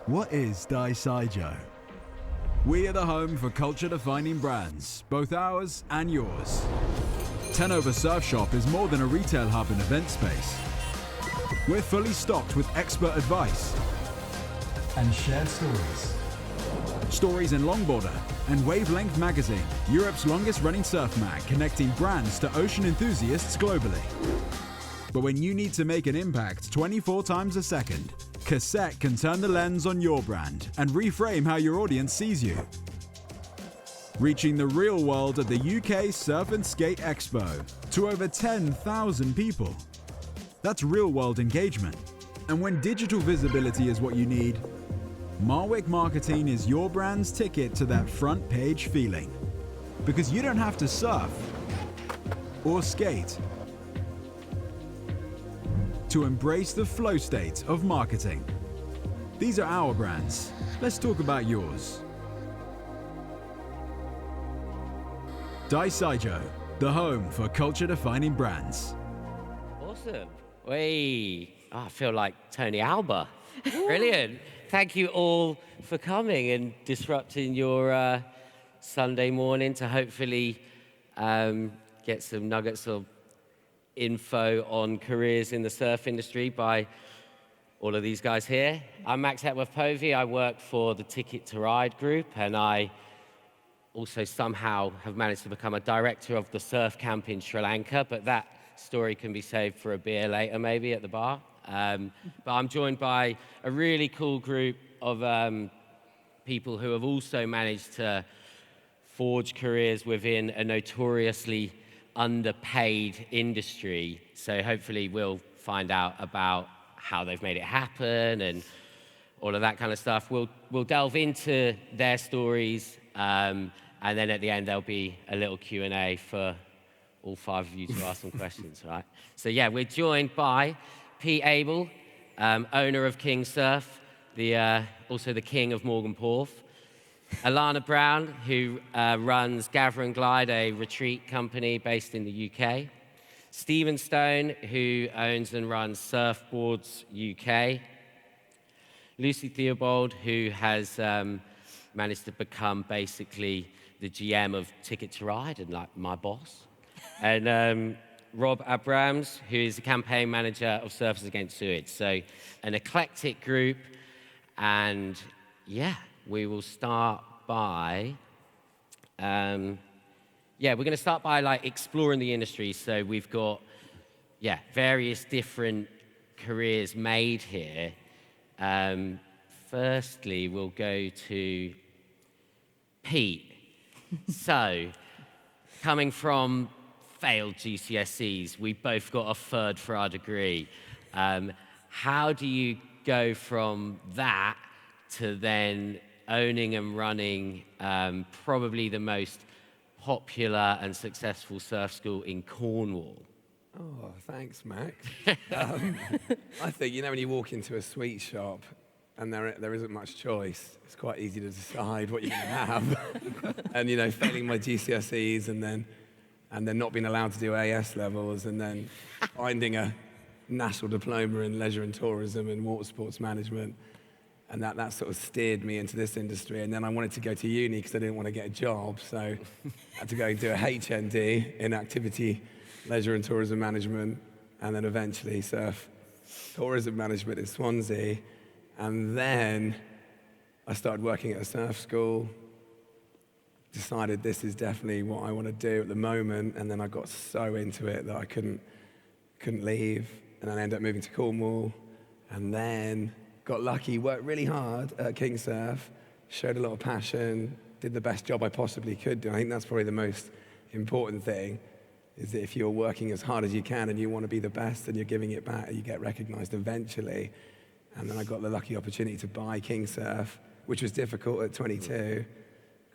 What is DYSJUO? We are the home for culture-defining brands, both ours and yours. 10 Over Surf Shop is more than a retail hub and event space. We're fully stocked with expert advice and shared stories. Stories in Longboarder and Wavelength Magazine, Europe's longest-running surf mag, connecting brands to ocean enthusiasts globally. But when you need to make an impact 24 times a second, Cassette can turn the lens on your brand and reframe how your audience sees you. Reaching the real world at the UK Surf and Skate Expo to over 10,000 people. That's real-world engagement. And when digital visibility is what you need, Marwick Marketing is your brand's ticket to that front page feeling. Because you don't have to surf or skate to embrace the flow state of marketing. These are our brands. Let's talk about yours. DYSJUO, the home for culture-defining brands. Awesome. I feel like Tony Alba. Brilliant. Thank you all for coming and disrupting your Sunday morning to hopefully get some nuggets of info on careers in the surf industry by all of these guys here. I'm Max Hepworth-Povey. I work for the Ticket to Ride group, and I also somehow have managed to become a director of the surf camp in Sri Lanka, but that story can be saved for a beer later, maybe at the bar. But I'm joined by a really cool group of people who have also managed to forge careers within a notoriously underpaid industry. So hopefully we'll find out about how they've made it happen and all of that kind of stuff. We'll delve into their stories, and then at the end there'll be a little Q&A for all 5 of you to ask some questions, right? So yeah, we're joined by Pete Abel, owner of King Surf, also the king of Morgan Porth. Alana Brown, who runs Gather and Glide, a retreat company based in the UK. Stephen Stone, who owns and runs Surfboards UK. Lucy Theobald, who has managed to become basically the GM of Ticket to Ride and like my boss. And Rob Abrams, who is the campaign manager of Surfers Against Sewage. So an eclectic group, and yeah, we will start by, we're going to start by like exploring the industry. So we've got, various different careers made here. Firstly, we'll go to Pete. So, coming from failed GCSEs, we both got a third for our degree. How do you go from that to then owning and running probably the most popular and successful surf school in Cornwall? Oh, thanks, Max. I think, when you walk into a sweet shop and there isn't much choice, it's quite easy to decide what you're going to have. And, failing my GCSEs and then not being allowed to do AS levels and then finding a national diploma in leisure and tourism and water sports management. And that sort of steered me into this industry. And then I wanted to go to uni because I didn't want to get a job. So I had to go and do a HND in activity, leisure and tourism management, and then eventually surf tourism management in Swansea. And then I started working at a surf school, decided this is definitely what I want to do at the moment. And then I got so into it that I couldn't leave. And I ended up moving to Cornwall. And then got lucky, worked really hard at King Surf, showed a lot of passion, did the best job I possibly could do. I think that's probably the most important thing, is that if you're working as hard as you can and you want to be the best and you're giving it back, you get recognized eventually. And then I got the lucky opportunity to buy King Surf, which was difficult at 22.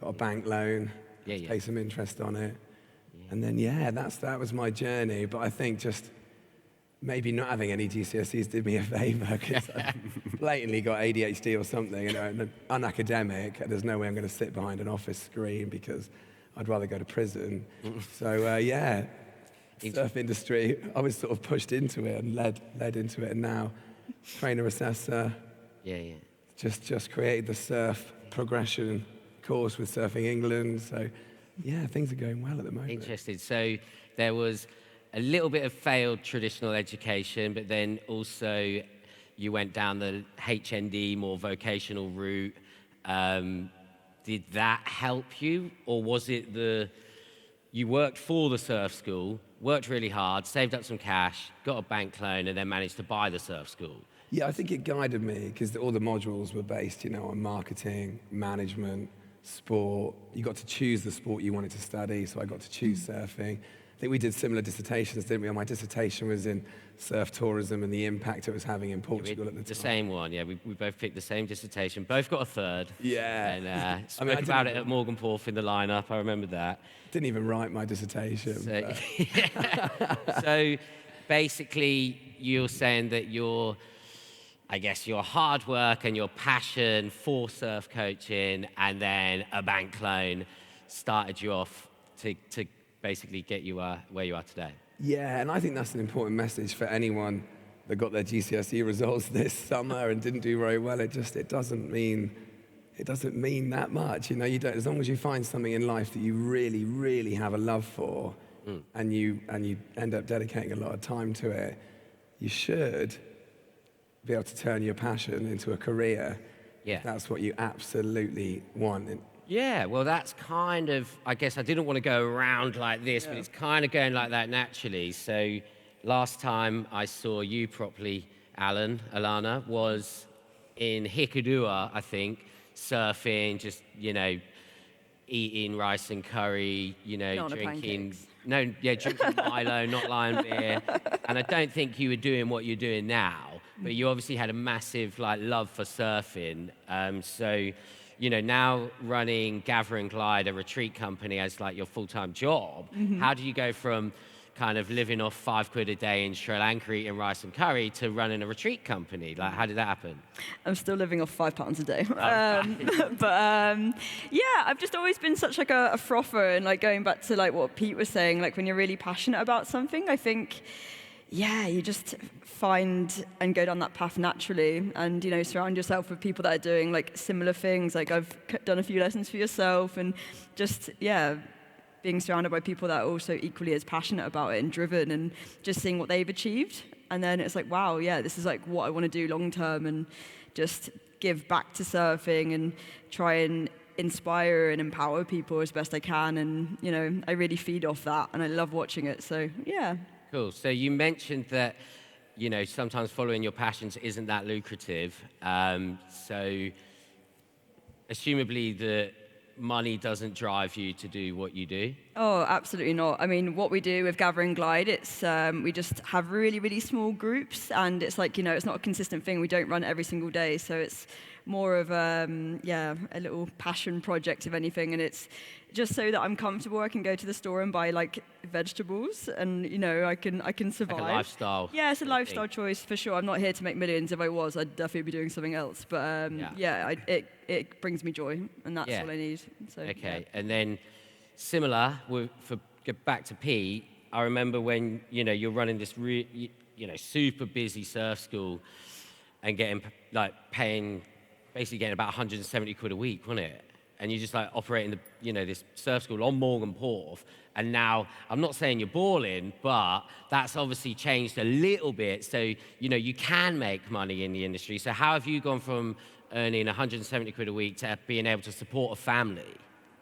Got a bank loan, pay some interest on it. And then, that was my journey. But I think just maybe not having any GCSEs did me a favor, because I blatantly got ADHD or something, and unacademic. There's no way I'm going to sit behind an office screen because I'd rather go to prison. So, surf industry, I was sort of pushed into it and led into it, and now trainer assessor, just created the surf progression course with Surfing England. So, yeah, things are going well at the moment. Interesting. So there was a little bit of failed traditional education, but then also you went down the HND, more vocational route. Did that help you, or was it you worked for the surf school, worked really hard, saved up some cash, got a bank loan, and then managed to buy the surf school? Yeah, I think it guided me because all the modules were based, on marketing, management, sport. You got to choose the sport you wanted to study, so I got to choose surfing. I think we did similar dissertations, didn't we? My dissertation was in surf tourism and the impact it was having in Portugal at the time. The same one, yeah. We both picked the same dissertation, both got a third. Yeah. And spoke about it at Morgan Porth in the lineup, I remember that. Didn't even write my dissertation. So, so basically, you're saying that your hard work and your passion for surf coaching and then a bank loan started you off to basically get you where you are today. Yeah, and I think that's an important message for anyone that got their GCSE results this summer and didn't do very well. It doesn't mean that much. You don't, as long as you find something in life that you really, really have a love for, and you end up dedicating a lot of time to it, you should be able to turn your passion into a career. Yeah. That's what you absolutely want. Yeah, well, that's kind of, I guess I didn't want to go around like this, but it's kind of going like that naturally. So last time I saw you properly, Alana, was in Hikkaduwa, I think, surfing, just, eating rice and curry, drinking Milo, not Lion beer. And I don't think you were doing what you're doing now, but you obviously had a massive love for surfing. So, now running Gather and Glide, a retreat company, as your full-time job, how do you go from kind of living off £5 a day in Sri Lanka eating rice and curry to running a retreat company? How did that happen? I'm still living off £5 a day. I've just always been such a frother, and going back to what Pete was saying, when you're really passionate about something, I think, you just find and go down that path naturally, and surround yourself with people that are doing similar things. I've done a few lessons for yourself, and just being surrounded by people that are also equally as passionate about it and driven, and just seeing what they've achieved. And then it's wow, this is what I want to do long term, and just give back to surfing and try and inspire and empower people as best I can. And, I really feed off that, and I love watching it. So, yeah. Cool. So you mentioned that, sometimes following your passions isn't that lucrative. So assumably the money doesn't drive you to do what you do? Oh, absolutely not. I mean, what we do with Gather and Glide, it's we just have really, really small groups, and it's it's not a consistent thing. We don't run it every single day, so it's more of a little passion project, if anything, and it's just so that I'm comfortable. I can go to the store and buy vegetables, and I can survive. Like a lifestyle. Yeah, it's a lifestyle choice for sure. I'm not here to make millions. If I was, I'd definitely be doing something else. But it brings me joy, and that's all I need. So, okay, and then similar back to Pete. I remember when you're running this super busy surf school and getting paying basically getting about 170 quid a week, wasn't it? And you just operating this surf school on Morgan Porth. And now, I'm not saying you're balling, but that's obviously changed a little bit. So, you can make money in the industry. So how have you gone from earning 170 quid a week to being able to support a family?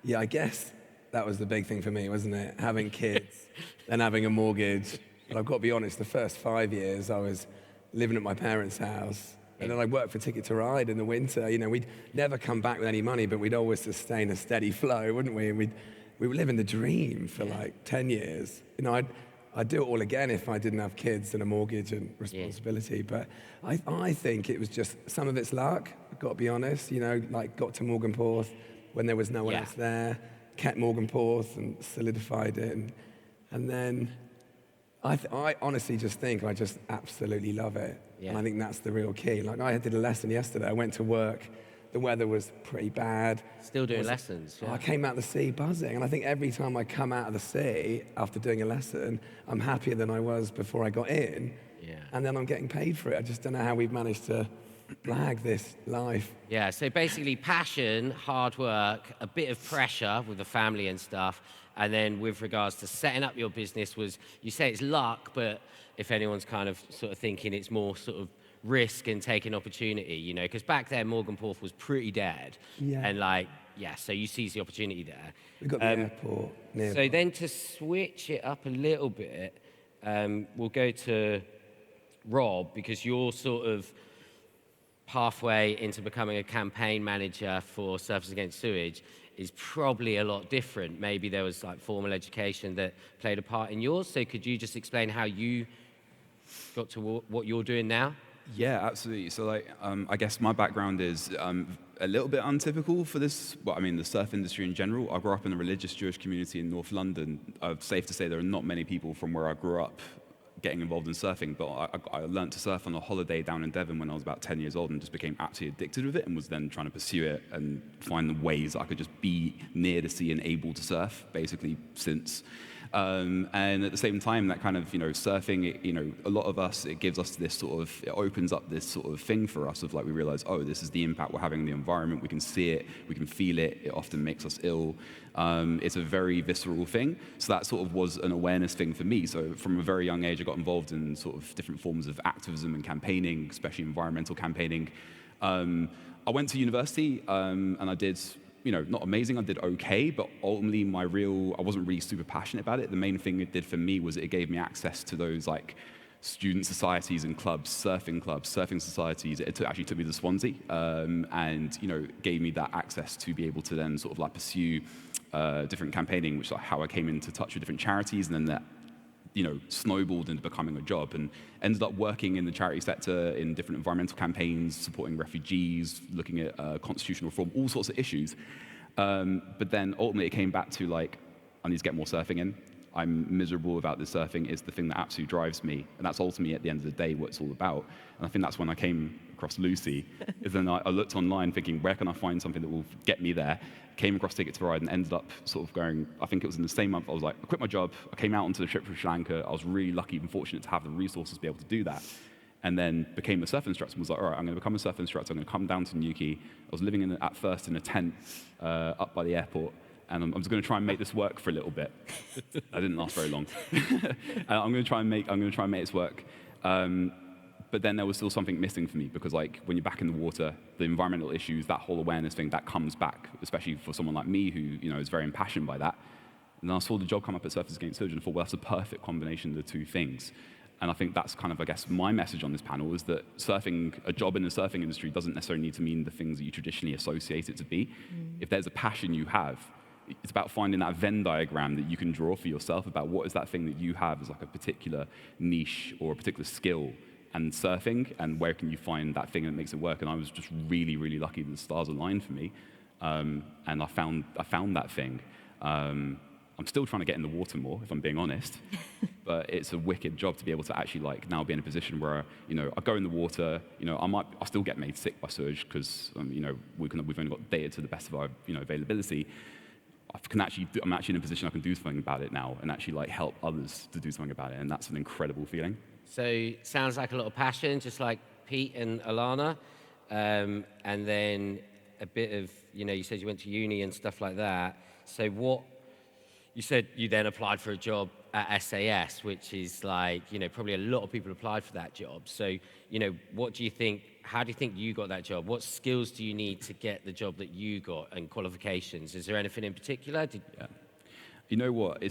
Yeah, I guess that was the big thing for me, wasn't it? Having kids and having a mortgage. But I've got to be honest, the first 5 years I was living at my parents' house. And then I worked for Ticket to Ride in the winter. We'd never come back with any money, but we'd always sustain a steady flow, wouldn't we? And we were living the dream for 10 years. I'd do it all again if I didn't have kids and a mortgage and responsibility. But I think it was just, some of it's luck, I've got to be honest. Got to Morgan Porth when there was no one else there, kept Morgan Porth and solidified it. And then I honestly just think I just absolutely love it. Yeah. And I think that's the real key. I did a lesson yesterday. I went to work. The weather was pretty bad. Still doing lessons. Yeah. I came out of the sea buzzing. And I think every time I come out of the sea after doing a lesson, I'm happier than I was before I got in. Yeah. And then I'm getting paid for it. I just don't know how we've managed to flag this life. Yeah, so basically passion, hard work, a bit of pressure with the family and stuff, and then with regards to setting up your business was, you say it's luck, but if anyone's kind of sort of thinking it's more sort of risk and taking opportunity, you know, because back then Morgan Porth was pretty dead. Yeah. And like, yeah, so you seize the opportunity there. We've got the airport nearby. So then to switch it up a little bit, we'll go to Rob, because you're sort of pathway into becoming a campaign manager for Surfers Against Sewage is probably a lot different. Maybe there was like formal education that played a part in yours. So could you just explain how you got to what you're doing now? Yeah, absolutely. So, like, I guess my background is a little bit untypical for this. Well, I mean, the surf industry in general. I grew up in a religious Jewish community in North London. Safe to say there are not many people from where I grew up getting involved in surfing, but I learned to surf on a holiday down in Devon when I was about 10 years old and just became absolutely addicted with it, and was then trying to pursue it and find the ways I could just be near the sea and able to surf, basically, since. And at the same time, that kind of, you know, surfing, a lot of us, it gives us this sort of, it opens up this sort of thing for us of like, we realize, oh, this is the impact we're having on the environment. We can see it, we can feel it. It often makes us ill. It's a very visceral thing. So that sort of was an awareness thing for me. So from a very young age, I got involved in sort of different forms of activism and campaigning, especially environmental campaigning. I went to university and I did, not amazing, I did okay, but ultimately I wasn't really super passionate about it. The main thing it did for me was it gave me access to those like student societies and clubs, surfing societies. It actually took me to Swansea and, gave me that access to be able to then sort of like pursue different campaigning, which is like how I came into touch with different charities, and then that snowballed into becoming a job, and ended up working in the charity sector in different environmental campaigns, supporting refugees, looking at constitutional reform, all sorts of issues. But then ultimately it came back to like, I need to get more surfing in. I'm miserable about this surfing. It's the thing that absolutely drives me. And that's ultimately at the end of the day what it's all about. And I think that's when I came across Lucy, is then I looked online thinking, where can I find something that will get me there? Came across Ticket to Ride and ended up sort of going, I think it was in the same month, I was like, I quit my job, I came out onto the trip from Sri Lanka. I was really lucky and fortunate to have the resources to be able to do that. And then became a surf instructor and was like, all right, I'm going to become a surf instructor. I'm going to come down to Newquay. I was living at first in a tent up by the airport. And I'm just going to try and make this work for a little bit. That didn't last very long. I'm going to try and make this work. But then there was still something missing for me, because like when you're back in the water, the environmental issues, that whole awareness thing, that comes back, especially for someone like me who is very impassioned by that. And then I saw the job come up at Surfers Against Sewage and thought, well, that's a perfect combination of the two things. And I think that's kind of, I guess, my message on this panel is that a job in the surfing industry doesn't necessarily need to mean the things that you traditionally associate it to be. If there's a passion you have, it's about finding that Venn diagram that you can draw for yourself about what is that thing that you have as like a particular niche or a particular skill and surfing, and where can you find that thing that makes it work. And I was just really, really lucky that the stars aligned for me, and I found that thing. I'm still trying to get in the water more, if I'm being honest, but it's a wicked job to be able to actually like now be in a position where I go in the water, I still get made sick by sewage because we've only got data to the best of our availability. I'm actually in a position I can do something about it now and actually like help others to do something about it, and that's an incredible feeling. So sounds like a lot of passion, just like Pete and Alana, and then a bit of, you said you went to uni and stuff like that. So you said you then applied for a job at SAS, which is like, probably a lot of people applied for that job. So, how do you think you got that job? What skills do you need to get the job that you got, and qualifications? Is there anything in particular? Yeah. You know what?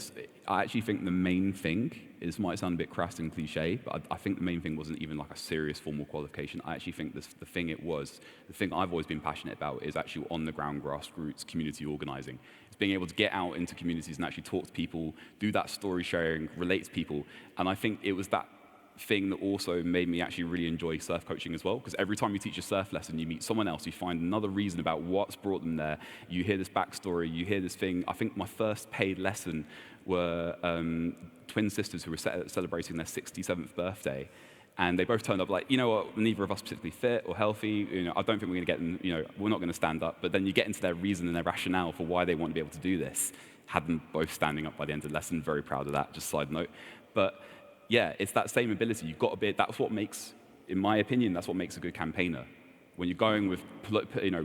I actually think the main thing, might sound a bit crass and cliche, but I think the main thing wasn't even like a serious formal qualification. I actually think the thing I've always been passionate about is actually on the ground grassroots community organizing. It's being able to get out into communities and actually talk to people, do that story sharing, relate to people. And I think it was that thing that also made me actually really enjoy surf coaching as well, because every time you teach a surf lesson, you meet someone else, you find another reason about what's brought them there, you hear this backstory, you hear this thing. I think my first paid lesson were twin sisters who were celebrating their 67th birthday, and they both turned up like, neither of us particularly fit or healthy, I don't think we're going to get them, we're not going to stand up. But then you get into their reason and their rationale for why they want to be able to do this. Had them both standing up by the end of the lesson, very proud of that, just side note. But yeah, it's that same ability. You've got to be, that's what makes, in my opinion, that's what makes a good campaigner. when you're going with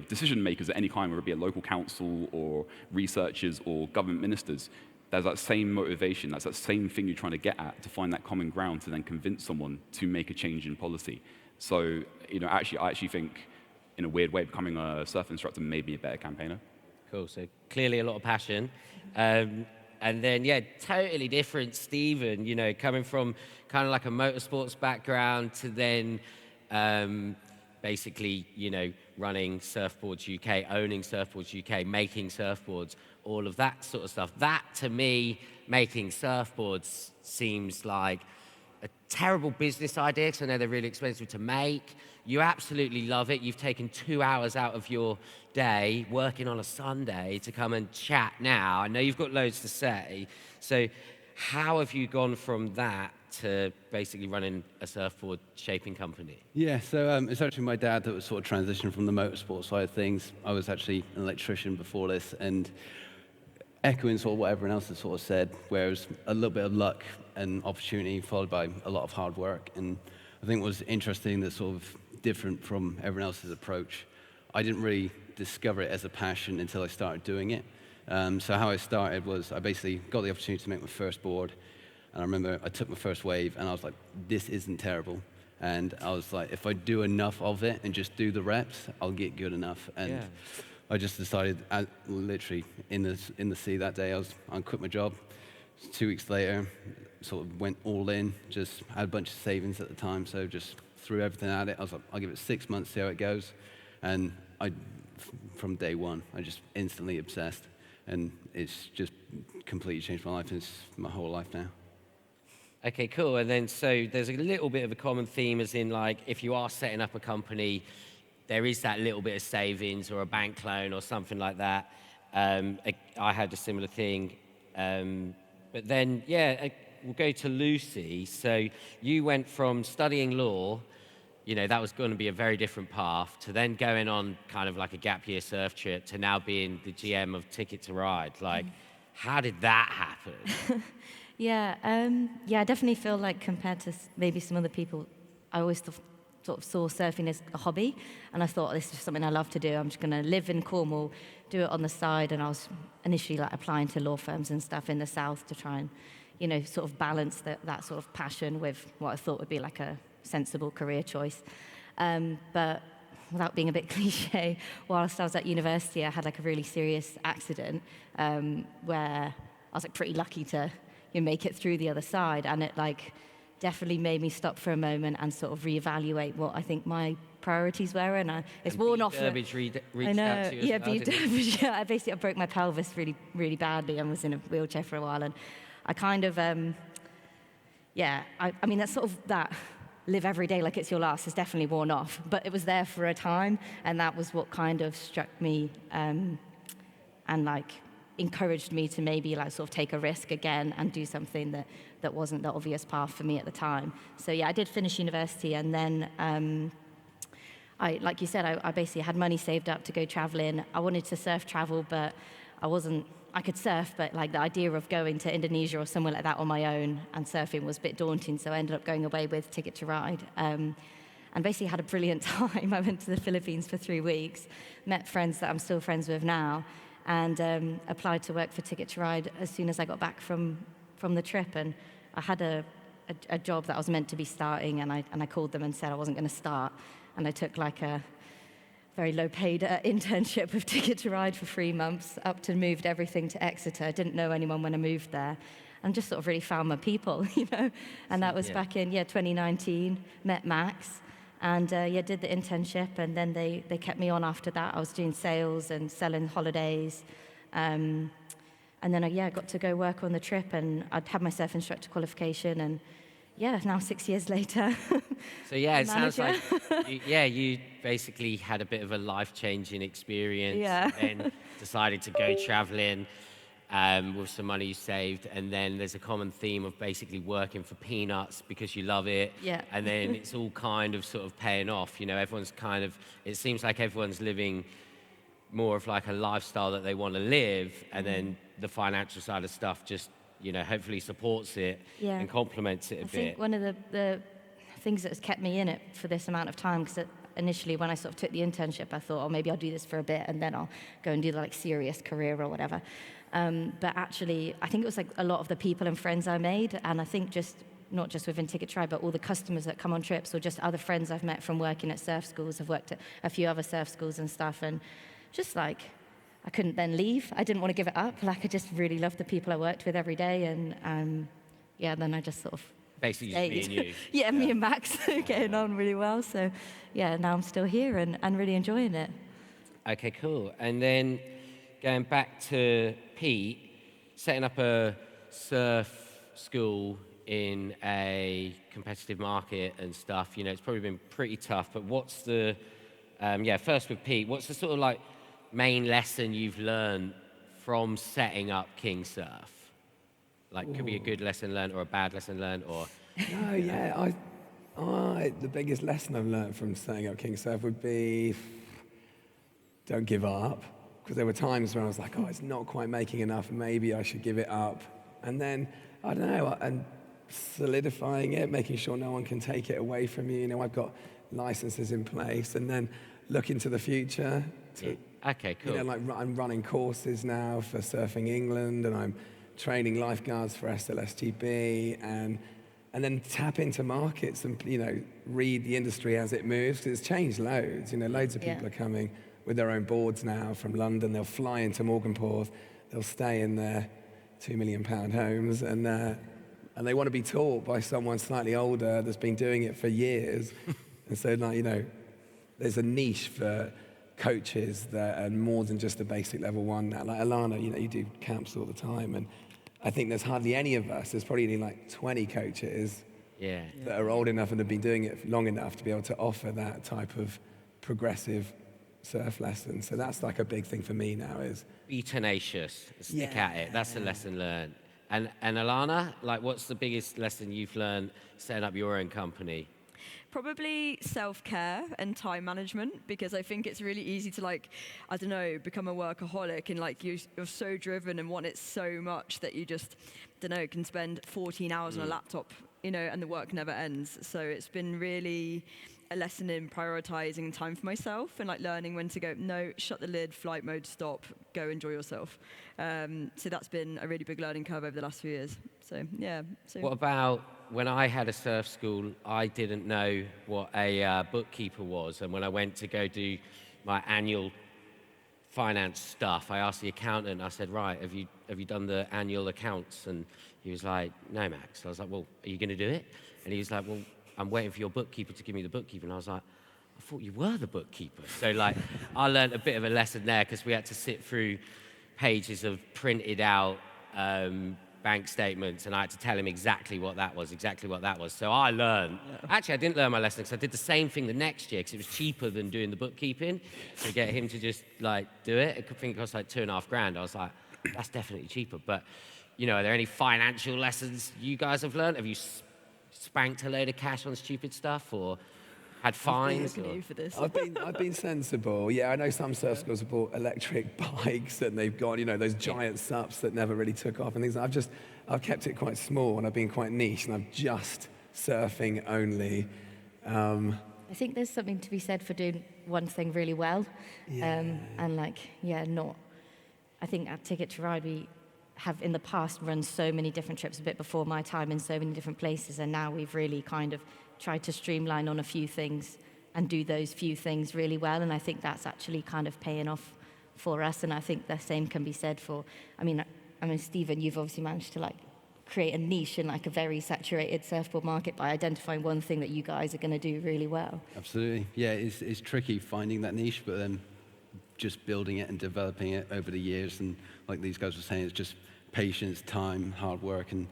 decision makers at any kind, whether it be a local council or researchers or government ministers, there's that same motivation, that's that same thing you're trying to get at, to find that common ground to then convince someone to make a change in policy. So, I actually think, in a weird way, becoming a surf instructor may be a better campaigner. Cool. So clearly a lot of passion. And then, yeah, totally different, Stephen, coming from kind of like a motorsports background to then basically, running Surfboards UK, owning Surfboards UK, making surfboards, all of that sort of stuff. That, to me, making surfboards seems like a terrible business idea, because I know they're really expensive to make. You absolutely love it. You've taken 2 hours out of your day working on a Sunday to come and chat now. I know you've got loads to say. So how have you gone from that to basically running a surfboard shaping company? Yeah, so it's actually my dad that was sort of transitioned from the motorsport side of things. I was actually an electrician before this, and echoing sort of what everyone else has sort of said, where it was a little bit of luck and opportunity followed by a lot of hard work. And I think what was interesting, that sort of different from everyone else's approach, I didn't really discover it as a passion until I started doing it. So how I started was I basically got the opportunity to make my first board. And I remember I took my first wave and I was like, this isn't terrible. And I was like, if I do enough of it and just do the reps, I'll get good enough. And I just decided, literally in the sea that day, I quit my job. 2 weeks later, sort of went all in, just had a bunch of savings at the time, so just threw everything at it. I was like, I'll give it 6 months, see how it goes. And from day one, I just instantly obsessed. And it's just completely changed my life, and it's my whole life now. Okay, cool. And then, so there's a little bit of a common theme, as in, like, if you are setting up a company, there is that little bit of savings or a bank loan or something like that. I had a similar thing. But then, we'll go to Lucy. So you went from studying law, that was going to be a very different path, to then going on kind of like a gap year surf trip, to now being the GM of Ticket to Ride. Like, how did that happen? I definitely feel like, compared to maybe some other people, I always sort of saw surfing as a hobby, and I thought, this is something I love to do. I'm just going to live in Cornwall, do it on the side, and I was initially like applying to law firms and stuff in the south to try and, sort of balance that sort of passion with what I thought would be like a sensible career choice. But without being a bit cliche, whilst I was at university, I had like a really serious accident where I was like pretty lucky to make it through the other side, and it like definitely made me stop for a moment and sort of reevaluate what I think my priorities were, and it's worn off. Burbage reached I know, out to you as well, Burbage, I basically broke my pelvis really, really badly and was in a wheelchair for a while, and I kind of, I mean, that's sort of that live every day like it's your last is definitely worn off, but it was there for a time, and that was what kind of struck me and like encouraged me to maybe like sort of take a risk again and do something that wasn't the obvious path for me at the time. So yeah, I did finish university, and then like you said, I basically had money saved up to go traveling. I wanted to surf travel, but I could surf, but like the idea of going to Indonesia or somewhere like that on my own and surfing was a bit daunting, so I ended up going away with Ticket to Ride. And basically had a brilliant time. I went to the Philippines for 3 weeks, met friends that I'm still friends with now, and applied to work for Ticket to Ride as soon as I got back from the trip. And I had a job that I was meant to be starting, and I called them and said I wasn't going to start. And I took like a very low-paid internship with Ticket to Ride for 3 months, moved everything to Exeter. I didn't know anyone when I moved there, and just sort of really found my people, And that was back in 2019. Met Max. And did the internship, and then they kept me on after that. I was doing sales and selling holidays. And then I got to go work on the trip, and I'd had my surf instructor qualification, and now 6 years later. So it sounds like you basically had a bit of a life-changing experience, and decided to go traveling with some money you saved, and then there's a common theme of basically working for peanuts because you love it, and then it's all kind of sort of paying off. Everyone's kind of, it seems like everyone's living more of like a lifestyle that they want to live, and then the financial side of stuff just, hopefully supports it and complements it a bit. I think one of the things that has kept me in it for this amount of time, because initially when I sort of took the internship, I thought, oh, maybe I'll do this for a bit and then I'll go and do the like serious career or whatever. But actually, I think it was like a lot of the people and friends I made, and I think just not just within Ticket Tribe, but all the customers that come on trips or just other friends I've met from working at surf schools. I've worked at a few other surf schools and stuff, and just like, I couldn't then leave. I didn't want to give it up. Like, I just really loved the people I worked with every day, and yeah, then I just sort of Basically stayed. just me and you. Yeah, me and Max getting on really well. So yeah, now I'm still here and really enjoying it. Okay, cool. And then going back to Pete, setting up a surf school in a competitive market and stuff, you know, it's probably been pretty tough, but what's the, first with Pete, what's the sort of like main lesson you've learned from setting up King Surf? Like, could be a good lesson learned or a bad lesson learned, or... No, yeah, the biggest lesson I've learned from setting up King Surf would be don't give up. Because there were times when I was like, oh, it's not quite making enough, maybe I should give it up. And then, I don't know, and solidifying it, making sure no one can take it away from you. You know, I've got licenses in place, and then looking to the future. Okay, cool. You know, like I'm running courses now for Surfing England, and I'm training lifeguards for SLSTB, and then tap into markets and, you know, read the industry as it moves, because it's changed loads. You know, loads of people are coming with their own boards now from London. They'll fly into Morganporth, they'll stay in their £2 million homes, and they want to be taught by someone slightly older that's been doing it for years. And so, like, you know, there's a niche for coaches that are more than just the basic level one now. Like Alana, you know, you do camps all the time, and I think there's hardly any of us. There's probably only like 20 coaches that are old enough and have been doing it long enough to be able to offer that type of progressive surf lesson. So that's like a big thing for me now is... Be tenacious, stick at it. That's the lesson learned. And Alana, like, what's the biggest lesson you've learned setting up your own company? Probably self-care and time management, because I think it's really easy to, like, I don't know, become a workaholic and like you're so driven and want it so much that you just, don't know, can spend 14 hours on a laptop, you know, and the work never ends. So it's been really a lesson in prioritizing time for myself and like learning when to go, no, shut the lid, flight mode, stop, go enjoy yourself. So that's been a really big learning curve over the last few years. So yeah. So what about when I had a surf school, I didn't know what a bookkeeper was, and when I went to go do my annual finance stuff, I asked the accountant, I said, right, have you done the annual accounts? And he was like, no, Max. I was like, well, are you going to do it? And he was like, well, I'm waiting for your bookkeeper to give me the bookkeeper. And I was like, I thought you were the bookkeeper. So like, I learned a bit of a lesson there, because we had to sit through pages of printed out bank statements, and I had to tell him exactly what that was. So I learned. Actually, I didn't learn my lesson, because I did the same thing the next year, because it was cheaper than doing the bookkeeping, to get him to just like do it. I think it cost like $2,500. I was like, that's definitely cheaper. But, you know, are there any financial lessons you guys have learned? Have you spanked a load of cash on stupid stuff, or had fines? I've been sensible. Yeah, I know some surf schools have bought electric bikes and they've got, you know, those giant SUPs that never really took off and things. I've kept it quite small, and I've been quite niche, and I'm just surfing only. I think there's something to be said for doing one thing really well. And like, I think at Ticket to Ride, we have in the past run so many different trips a bit before my time in so many different places, and now we've really kind of tried to streamline on a few things and do those few things really well, and I think that's actually kind of paying off for us. And I think the same can be said for, I mean, Stephen, you've obviously managed to like create a niche in like a very saturated surfboard market by identifying one thing that you guys are going to do really well. Absolutely. Yeah, it's tricky finding that niche, but then just building it and developing it over the years. And like these guys were saying, it's just patience, time, hard work, and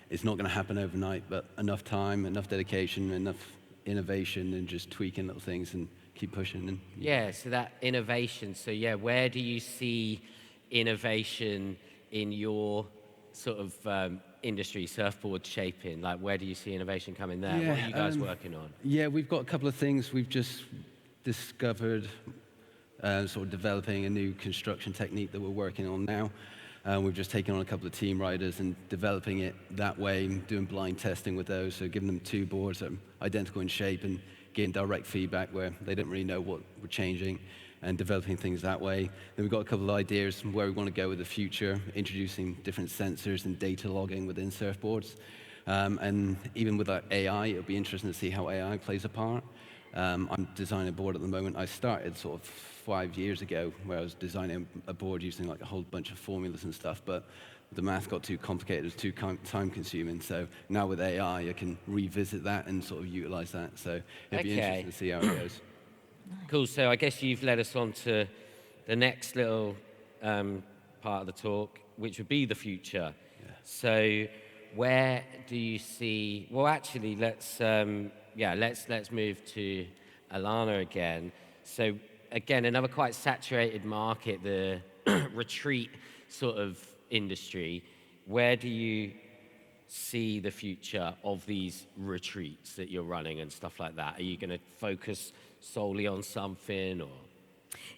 it's not going to happen overnight, but enough time, enough dedication, enough innovation, and just tweaking little things and keep pushing. And yeah, so that innovation. So yeah, where do you see innovation in your sort of industry, surfboard shaping? Like, where do you see innovation coming there? Yeah, what are you guys working on? Yeah, we've got a couple of things. We've just discovered sort of developing a new construction technique that we're working on now. We've just taken on a couple of team riders and developing it that way, doing blind testing with those, so giving them two boards that are identical in shape and getting direct feedback where they didn't really know what we're changing and developing things that way. Then we've got a couple of ideas from where we want to go with the future, introducing different sensors and data logging within surfboards. And even with AI, it'll be interesting to see how AI plays a part. I'm designing a board at the moment. I started sort of 5 years ago where I was designing a board using like a whole bunch of formulas and stuff, but the math got too complicated, it was too time consuming. So now with AI, I can revisit that and sort of utilize that. So it'll be interesting to see how it goes. Cool. So I guess you've led us on to the next little part of the talk, which would be the future. Yeah. So where do you see? Well, actually, let's move to Alana again. So again, another quite saturated market, the retreat sort of industry. Where do you see the future of these retreats that you're running and stuff like that? Are you going to focus solely on something, or?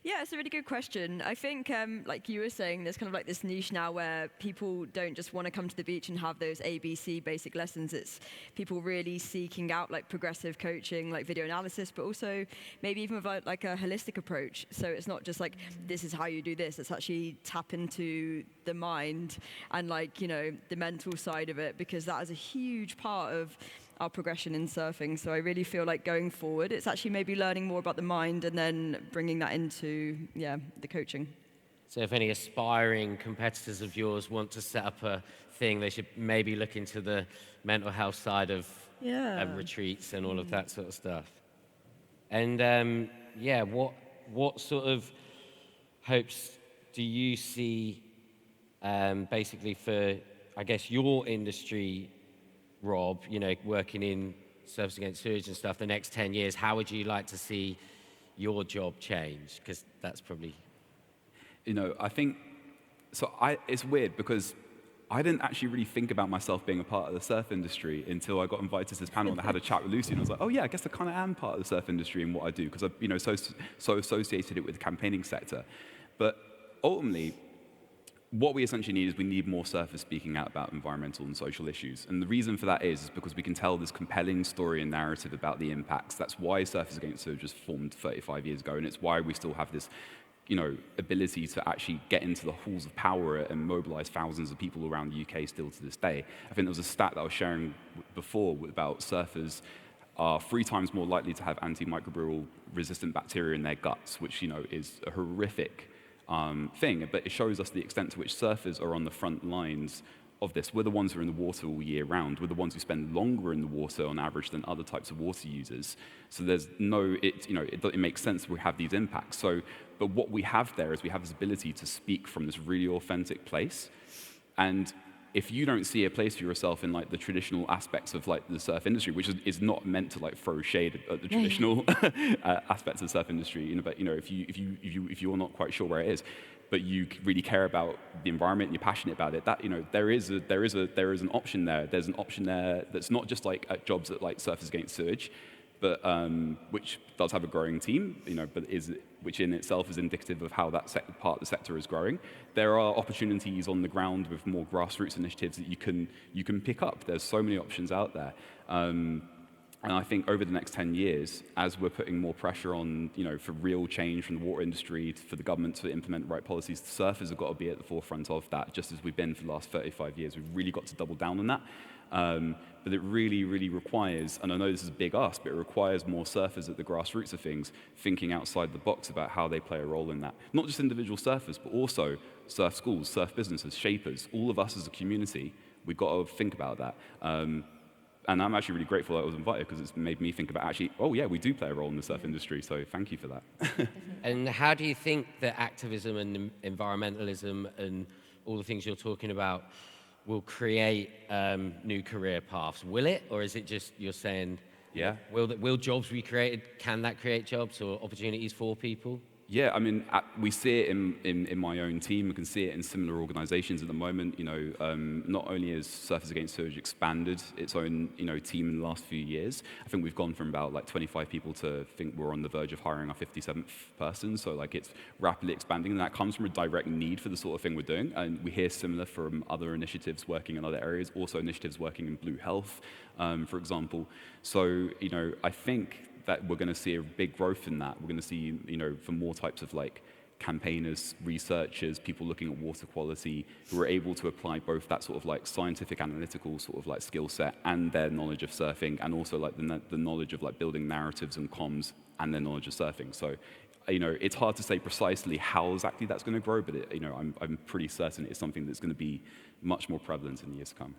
Yeah, it's a really good question. I think, like you were saying, there's kind of like this niche now where people don't just want to come to the beach and have those ABC basic lessons. It's people really seeking out like progressive coaching, like video analysis, but also maybe even with like a holistic approach. So it's not just like, this is how you do this. It's actually tap into the mind and like, you know, the mental side of it, because that is a huge part of our progression in surfing. So I really feel like going forward, it's actually maybe learning more about the mind and then bringing that into, the coaching. So if any aspiring competitors of yours want to set up a thing, they should maybe look into the mental health side of retreats and all of that sort of stuff. And what sort of hopes do you see basically for, I guess, your industry, Rob, you know, working in Surfers Against Sewage and stuff, the next 10 years, how would you like to see your job change? Because that's probably... You know, I think, it's weird because I didn't actually really think about myself being a part of the surf industry until I got invited to this panel and I had a chat with Lucy, and I was like, oh yeah, I guess I kind of am part of the surf industry in what I do, because I've, you know, so associated it with the campaigning sector. But ultimately, what we essentially need is we need more surfers speaking out about environmental and social issues. And the reason for that is because we can tell this compelling story and narrative about the impacts. That's why Surfers Against Sewage was formed 35 years ago, and it's why we still have this, you know, ability to actually get into the halls of power and mobilize thousands of people around the UK still to this day. I think there was a stat that I was sharing before about surfers are 3 times more likely to have antimicrobial resistant bacteria in their guts, which, you know, is a horrific thing, but it shows us the extent to which surfers are on the front lines of this. We're the ones who are in the water all year round. We're the ones who spend longer in the water on average than other types of water users. So there's no, it makes sense we have these impacts. So, but what we have there is we have this ability to speak from this really authentic place. And if you don't see a place for yourself in like the traditional aspects of like the surf industry, which is not meant to like throw shade at the traditional aspects of the surf industry, you know, but you know, if you're not quite sure where it is, but you really care about the environment and you're passionate about it, that, you know, there is an option there. There's an option there that's not just like at jobs at like Surfers Against Sewage, but which does have a growing team, you know, but which in itself is indicative of how that part of the sector is growing. There are opportunities on the ground with more grassroots initiatives that you can pick up. There's so many options out there. And I think over the next 10 years, as we're putting more pressure on, you know, for real change from the water industry, for the government to implement the right policies, the surfers have got to be at the forefront of that, just as we've been for the last 35 years. We've really got to double down on that. But it really, really requires, and I know this is a big ask, but it requires more surfers at the grassroots of things, thinking outside the box about how they play a role in that. Not just individual surfers, but also surf schools, surf businesses, shapers. All of us as a community, we've got to think about that. And I'm actually really grateful that I was invited, because it's made me think about actually, oh yeah, we do play a role in the surf industry, so thank you for that. And how do you think that activism and environmentalism and all the things you're talking about will create new career paths? Will it, or is it just you're saying, yeah, will jobs be created? Can that create jobs or opportunities for people? Yeah, I mean, we see it in my own team. We can see it in similar organizations at the moment. You know, not only has Surfers Against Sewage expanded its own, you know, team in the last few years, I think we've gone from about like 25 people to think we're on the verge of hiring our 57th person. So like it's rapidly expanding, and that comes from a direct need for the sort of thing we're doing. And we hear similar from other initiatives working in other areas, also initiatives working in Blue Health, for example. So, you know, I think that we're going to see a big growth in that. We're going to see, for more types of like campaigners, researchers, people looking at water quality, who are able to apply both that sort of like scientific, analytical sort of like skill set and their knowledge of surfing, and also like the knowledge of like building narratives and comms and their knowledge of surfing. So, it's hard to say precisely how exactly that's going to grow, but I'm pretty certain it's something that's going to be much more prevalent in the years to come.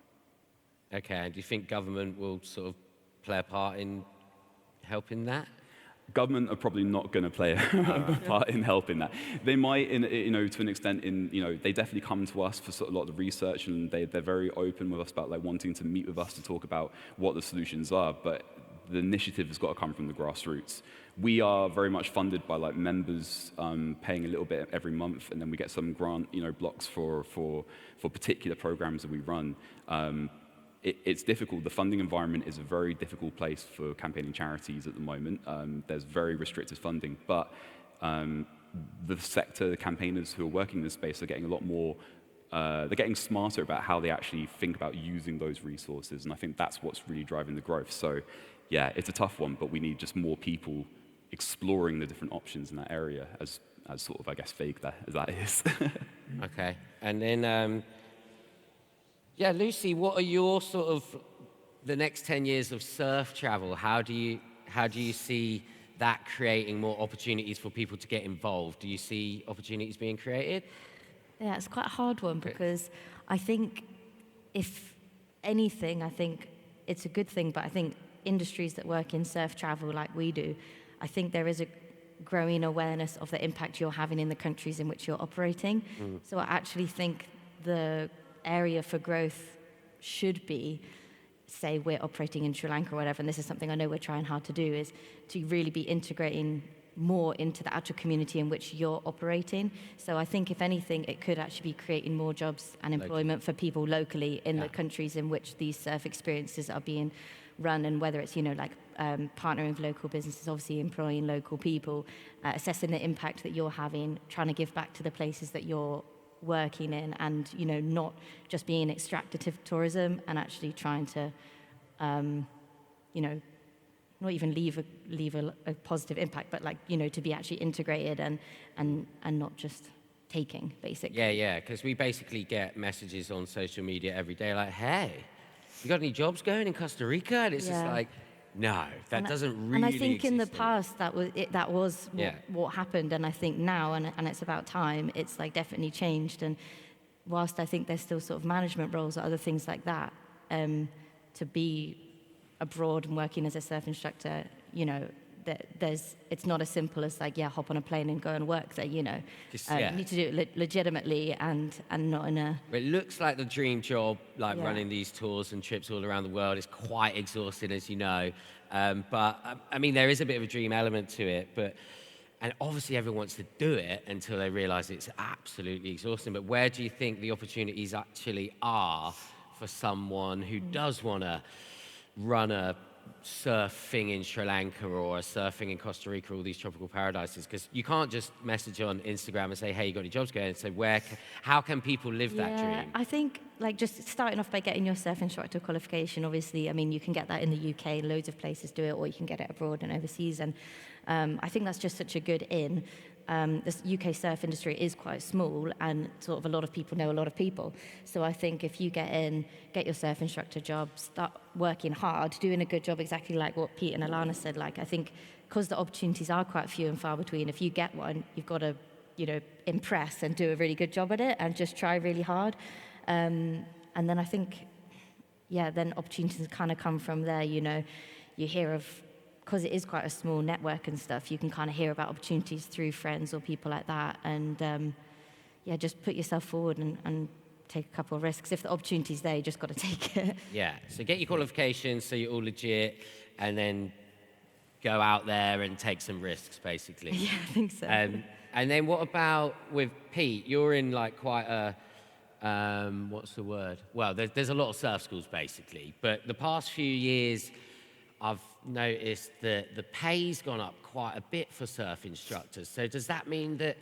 Okay, and do you think government will sort of play a part in helping that? Government are probably not going to play a part in helping that. They might, to an extent, they definitely come to us for sort of a lot of research, and they're very open with us about like wanting to meet with us to talk about what the solutions are. But the initiative has got to come from the grassroots. We are very much funded by like members paying a little bit every month, and then we get some grant, blocks for particular programs that we run. It's difficult. The funding environment is a very difficult place for campaigning charities at the moment. There's very restricted funding, but the sector, the campaigners who are working in this space are getting a lot more, they're getting smarter about how they actually think about using those resources, and I think that's what's really driving the growth. So yeah, it's a tough one, but we need just more people exploring the different options in that area, as sort of, I guess, vague as that is. Okay, and then, yeah, Lucy, what are your sort of the next 10 years of surf travel? How do you see that creating more opportunities for people to get involved? Do you see opportunities being created? Yeah, it's quite a hard one because I think if anything, I think it's a good thing, but I think industries that work in surf travel like we do, I think there is a growing awareness of the impact you're having in the countries in which you're operating. So I actually think the area for growth should be, say we're operating in Sri Lanka or whatever, and this is something I know we're trying hard to do, is to really be integrating more into the actual community in which you're operating. So I think if anything, it could actually be creating more jobs and employment for people locally in the countries in which these surf experiences are being run, and whether it's, partnering with local businesses, obviously employing local people, assessing the impact that you're having, trying to give back to the places that you're working in, and not just being extractive tourism, and actually trying to not even leave a positive impact, but to be actually integrated and not just taking, basically. Yeah, because we basically get messages on social media every day like, hey, you got any jobs going in Costa Rica? And it's just like, no, that doesn't really And I think exist in the past that was what happened, and I think now, and it's about time, it's like definitely changed. And whilst I think there's still sort of management roles or other things like that, to be abroad and working as a surf instructor, it's not as simple as like, hop on a plane and go and work there, You need to do it legitimately and not in a... It looks like the dream job, running these tours and trips all around the world. It's quite exhausting, as you know. But, I mean, there is a bit of a dream element to it. And obviously everyone wants to do it until they realize it's absolutely exhausting. But where do you think the opportunities actually are for someone who does want to run a surf thing in Sri Lanka or a surfing in Costa Rica, all these tropical paradises? Because you can't just message on Instagram and say, hey, you got any jobs going? And say, how can people live that dream? I think just starting off by getting your surf instructor qualification, obviously, I mean, you can get that in the UK, loads of places do it, or you can get it abroad and overseas. And I think that's just such a good in. This UK surf industry is quite small, and sort of a lot of people know a lot of people. So I think if you get your surf instructor job, start working hard, doing a good job, exactly like what Pete and Alana said. I think because the opportunities are quite few and far between, if you get one, you've got to, impress and do a really good job at it and just try really hard. And then I think, then opportunities kind of come from there. You hear of, because it is quite a small network and stuff, you can kind of hear about opportunities through friends or people like that. And just put yourself forward and take a couple of risks. If the opportunity's there, you just got to take it. Yeah, so get your qualifications so you're all legit, and then go out there and take some risks, basically. Yeah, I think so. And then what about with Pete? You're in quite a, what's the word? Well, there's a lot of surf schools, basically. But the past few years, I've noticed that the pay's gone up quite a bit for surf instructors. So does that mean that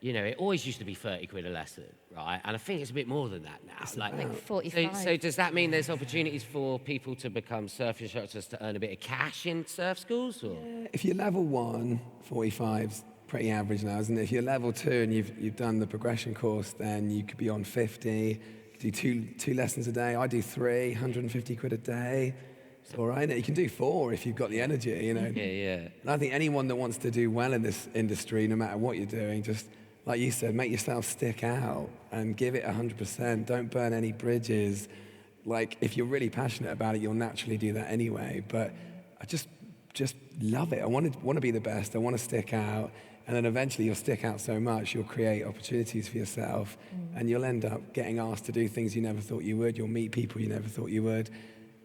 you know, it always used to be 30 quid a lesson, right? And I think it's a bit more than that now. Like 45. So does that mean there's opportunities for people to become surf instructors to earn a bit of cash in surf schools? Or? If you're level 1, 45's pretty average now, isn't it? If you're level 2 and you've done the progression course, then you could be on 50, do two lessons a day. I do 3, 150 quid a day. It's all right. You can do 4 if you've got the energy, you know. Yeah. And I think anyone that wants to do well in this industry, no matter what you're doing, just, like you said, make yourself stick out and give it 100%. Don't burn any bridges. Like, if you're really passionate about it, you'll naturally do that anyway. But I just love it. I want to be the best. I want to stick out. And then eventually you'll stick out so much, you'll create opportunities for yourself, and you'll end up getting asked to do things you never thought you would. You'll meet people you never thought you would.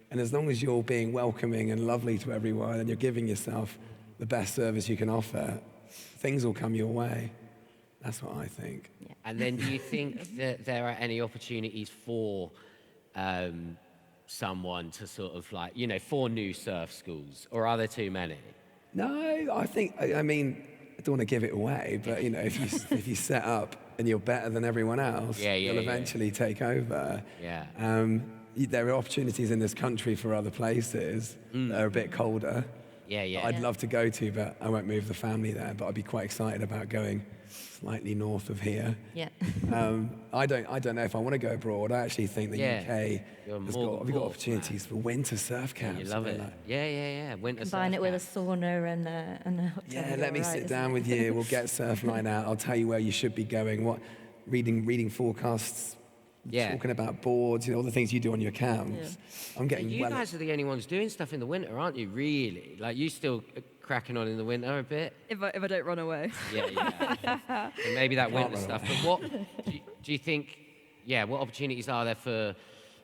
And as long as you're being welcoming and lovely to everyone and you're giving yourself the best service you can offer, things will come your way. That's what I think. Yeah. And then do you think that there are any opportunities for someone to sort of like, you know, for new surf schools, or are there too many? No, I mean, I don't want to give it away, but you know, if you set up and you're better than everyone else, you'll eventually take over. Yeah. There are opportunities in this country for other places that are a bit colder. Yeah. I'd love to go to, but I won't move the family there. But I'd be quite excited about going slightly north of here. Yeah. I don't know if I want to go abroad. I actually think the UK has got opportunities for winter surf camps. You love it. Yeah. Winter Combine surf it with a camp. sauna and a hot tub. Yeah, let me sit down with you. We'll get Surfline out. I'll tell you where you should be going. Reading forecasts. Talking about boards, you know, all the things you do on your camps. I'm getting You guys are the only ones doing stuff in the winter, aren't you? Really? Like, you still cracking on in the winter a bit? If I don't run away. Yeah. So maybe that winter stuff. But what do you think? Yeah, what opportunities are there for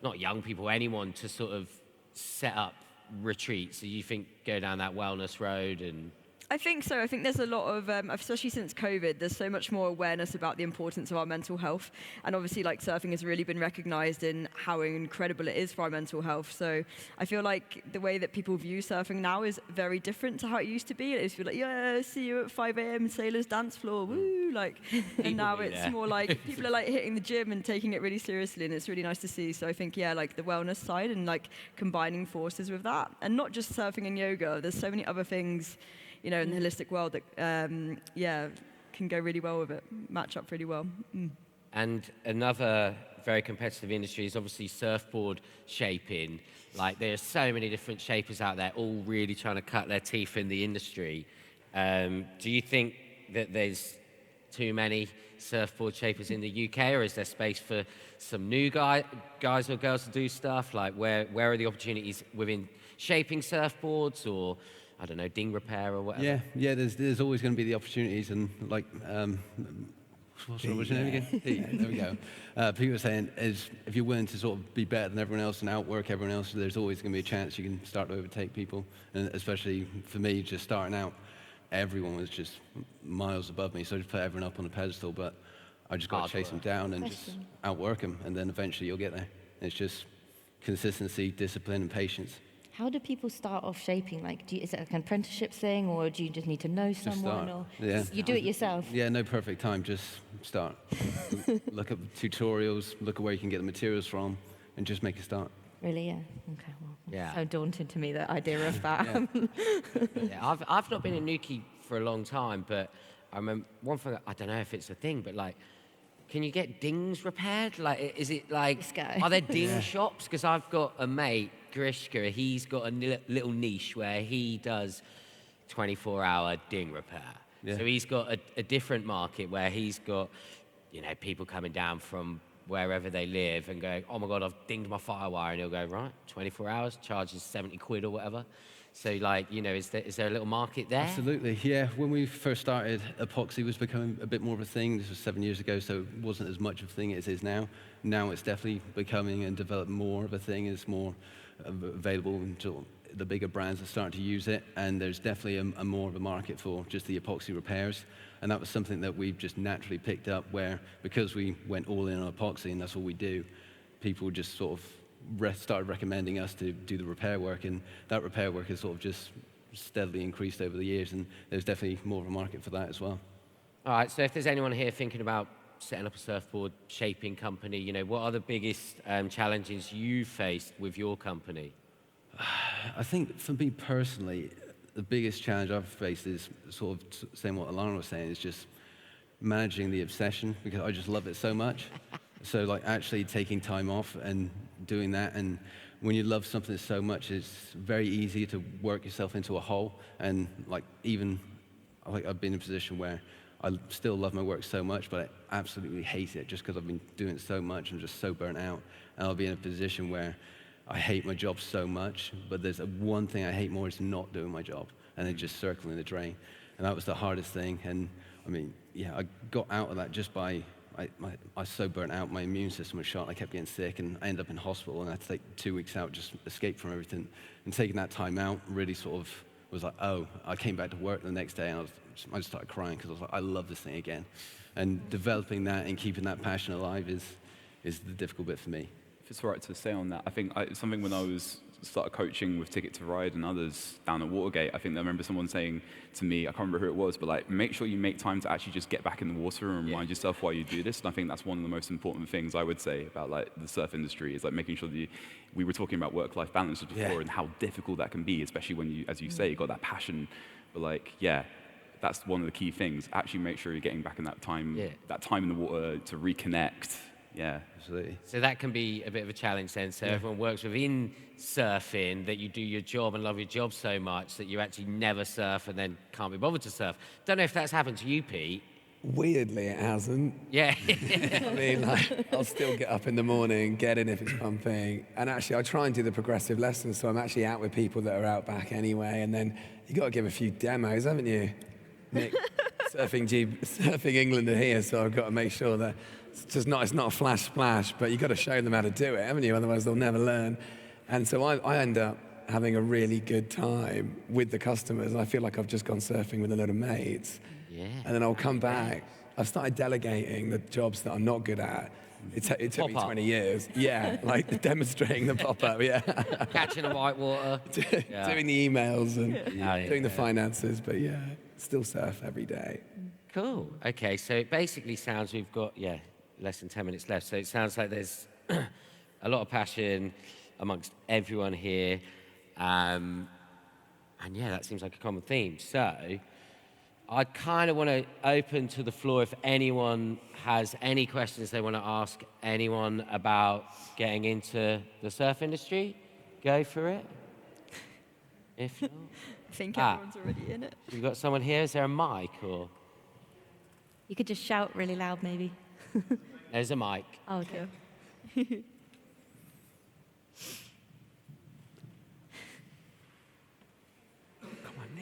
not young people, anyone to sort of set up retreats? Do you think go down that wellness road and? I think so. I think there's a lot of, especially since COVID, there's so much more awareness about the importance of our mental health. And obviously, like, surfing has really been recognized in how incredible it is for our mental health. So I feel like the way that people view surfing now is very different to how it used to be. It used to be like, yeah, see you at 5 a.m. Sailor's dance floor, woo, like. And now it's more like people are like hitting the gym and taking it really seriously, and it's really nice to see. So I think, like the wellness side and like combining forces with that, and not just surfing and yoga. There's so many other things, you know, in the holistic world that, can go really well with it, match up really well. And another very competitive industry is obviously surfboard shaping. Like, there's so many different shapers out there, all really trying to cut their teeth in the industry. Do you think that there's too many surfboard shapers in the UK, or is there space for some new guys or girls to do stuff? Like, where are the opportunities within shaping surfboards, or I don't know, ding repair or whatever? Yeah. There's always going to be the opportunities, and like, what's your name again? There we go. People are saying is if you're willing to sort of be better than everyone else and outwork everyone else, there's always going to be a chance you can start to overtake people. And especially for me, just starting out, everyone was just miles above me, so I just put everyone up on a pedestal. But I just got to chase them down and just outwork them, and then eventually you'll get there. It's just consistency, discipline, and patience. How do people start off shaping? Like, is it like an apprenticeship thing, or do you just need to know someone? Or you do it yourself? Yeah, no perfect time. Just start. Look at tutorials, look at where you can get the materials from, and just make a start. Really? Yeah. Okay. Well, Yeah. so daunting to me, the idea of that. I've not been in Newquay for a long time, but I remember one thing. I don't know if it's a thing, but like, can you get dings repaired? Like, is it like, are there ding shops? Because I've got a mate, Grishka, he's got a little niche where he does 24-hour ding repair. Yeah. So he's got a different market where he's got, you know, people coming down from wherever they live and going, oh my God, I've dinged my firewire. And he'll go, right, 24 hours, charges 70 quid or whatever. So, like, you know, is there a little market there? Absolutely, yeah. When we first started, epoxy was becoming a bit more of a thing. This was 7 years ago, so it wasn't as much of a thing as it is now. Now it's definitely becoming and developing more of a thing. It's more available until the bigger brands are starting to use it, and there's definitely a more of a market for just the epoxy repairs. And that was something that we've just naturally picked up, where because we went all in on epoxy and that's all we do, people just sort of started recommending us to do the repair work, and that repair work has sort of just steadily increased over the years, and there's definitely more of a market for that as well. All right, so if there's anyone here thinking about setting up a surfboard shaping company, you know, what are the biggest challenges you faced with your company? I think for me personally, the biggest challenge I've faced is sort of saying what Alana was saying, is just managing the obsession, because I just love it so much. So like actually taking time off and doing that, and when you love something so much, it's very easy to work yourself into a hole. And like even like I've been in a position where I still love my work so much, but I absolutely hate it just because I've been doing it so much. I'm just so burnt out. And I'll be in a position where I hate my job so much, but there's one thing I hate more is not doing my job, and then just circling the drain. And that was the hardest thing. And I mean, yeah, I got out of that just by, I was so burnt out, my immune system was shot, I kept getting sick, and I ended up in hospital, and I had to take 2 weeks out, just escape from everything. And taking that time out really sort of was like, oh, I came back to work the next day, and I just started crying, because I was like, I love this thing again. And developing that and keeping that passion alive is the difficult bit for me. If it's all right to say on that, I think something when I started coaching with Ticket to Ride and others down at Watergate, I think I remember someone saying to me, I can't remember who it was, but like, make sure you make time to actually just get back in the water and remind yourself why you do this. And I think that's one of the most important things I would say about like the surf industry, is like making sure that we were talking about work-life balance before and how difficult that can be, especially when you, as you say, you've got that passion. But like, yeah, that's one of the key things. Actually make sure you're getting back in that time in the water to reconnect. Yeah, absolutely. So that can be a bit of a challenge then. So everyone works within surfing, that you do your job and love your job so much that you actually never surf and then can't be bothered to surf. Don't know if that's happened to you, Pete. Weirdly, it hasn't. Yeah. I mean, like, I'll still get up in the morning, get in if it's pumping. And actually, I try and do the progressive lessons, so I'm actually out with people that are out back anyway. And then you got to give a few demos, haven't you? Nick, Surfing England are here, so I've got to make sure that it's not a flash splash, but you've got to show them how to do it, haven't you? Otherwise, they'll never learn. And so I end up having a really good time with the customers. I feel like I've just gone surfing with a load of mates. Yeah. And then I'll come back. I've started delegating the jobs that I'm not good at. It took me 20 years. Yeah, like demonstrating the pop-up, Catching the whitewater. Doing the emails and doing the finances, but still surf every day. Cool. Okay, so it basically sounds we've got, less than 10 minutes left. So it sounds like there's a lot of passion amongst everyone here. And that seems like a common theme. So I kind of want to open to the floor if anyone has any questions they want to ask anyone about getting into the surf industry. Go for it. If not, I think everyone's already in it. You've got someone here. Is there a mic or? You could just shout really loud, maybe. There's a mic. Oh, okay.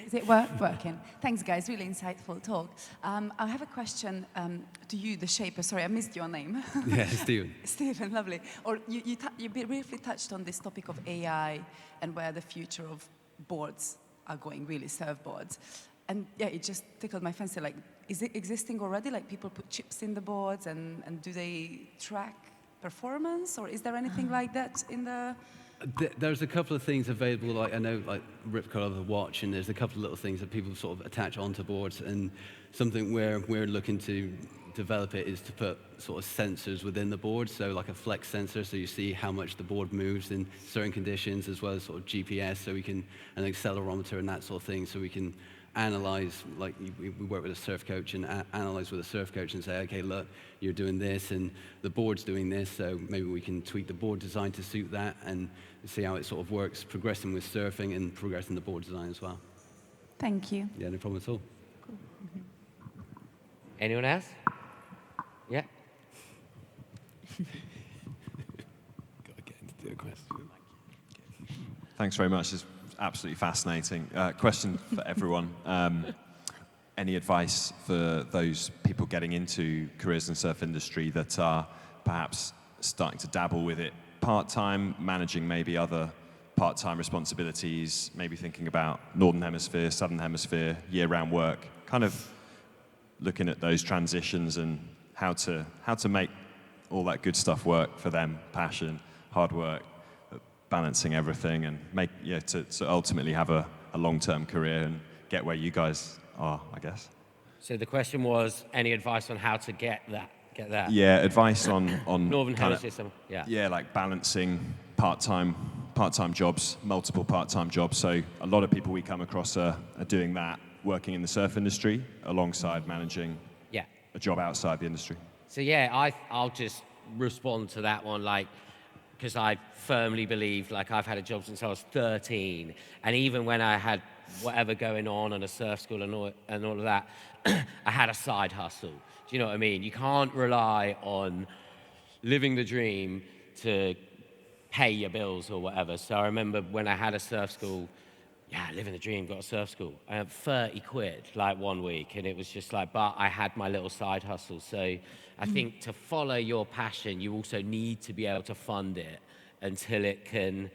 Is it working? Thanks, guys. Really insightful talk. I have a question to you, the shaper. Sorry, I missed your name. Yeah, Stephen. Stephen, lovely. Or you briefly touched on this topic of AI and where the future of boards are going, really, surfboards. And it just tickled my fancy. Like, is it existing already? Like, people put chips in the boards, and do they track performance, or is there anything like that in the? There's a couple of things available, like I know, like Ripcord of the watch, and there's a couple of little things that people sort of attach onto boards, and something where we're looking to develop it is to put sort of sensors within the board, so like a flex sensor, so you see how much the board moves in certain conditions, as well as sort of GPS, so we can, an accelerometer and that sort of thing, so we can analyze, like we work with a surf coach and analyze with a surf coach and say, okay, look, you're doing this and the board's doing this, so maybe we can tweak the board design to suit that and see how it sort of works, progressing with surfing and progressing the board design as well. Thank you. Yeah, no problem at all. Cool. Mm-hmm. Anyone else? Yeah. Got to get into the question. Thanks very much. It's absolutely fascinating. Question for everyone. Any advice for those people getting into careers in the surf industry that are perhaps starting to dabble with it part-time, managing maybe other part-time responsibilities, maybe thinking about Northern Hemisphere, Southern Hemisphere, year-round work, kind of looking at those transitions and how to make all that good stuff work for them, passion, hard work, balancing everything, and make to ultimately have a long-term career and get where you guys are, I guess. So the question was, any advice on how to get that? Yeah, advice on Northern kinda- Hemisphere. Yeah. Yeah, like balancing part-time jobs, multiple part-time jobs. So a lot of people we come across are doing that, working in the surf industry alongside managing Yeah. a job outside the industry. So yeah, I'll just respond to that one, like, because I firmly believe, like, I've had a job since I was 13, and even when I had whatever going on and a surf school and all of that, I had a side hustle. Do you know what I mean? You can't rely on living the dream to pay your bills or whatever. So I remember when I had a surf school, living the dream, got a surf school. I had 30 quid, like, one week, and it was just like, but I had my little side hustle. So I think to follow your passion, you also need to be able to fund it until it can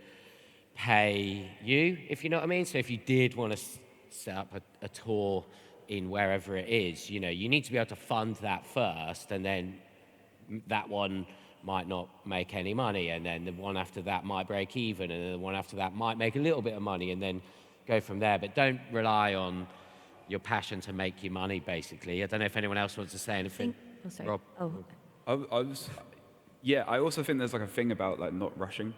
pay you, if you know what I mean. So if you did want to set up a tour in wherever it is, you know, you need to be able to fund that first, and then that one might not make any money, and then the one after that might break even, and then the one after that might make a little bit of money, and then go from there. But don't rely on your passion to make you money, basically. I don't know if anyone else wants to say anything. Oh, sorry. Rob? I also think there's like a thing about like not rushing.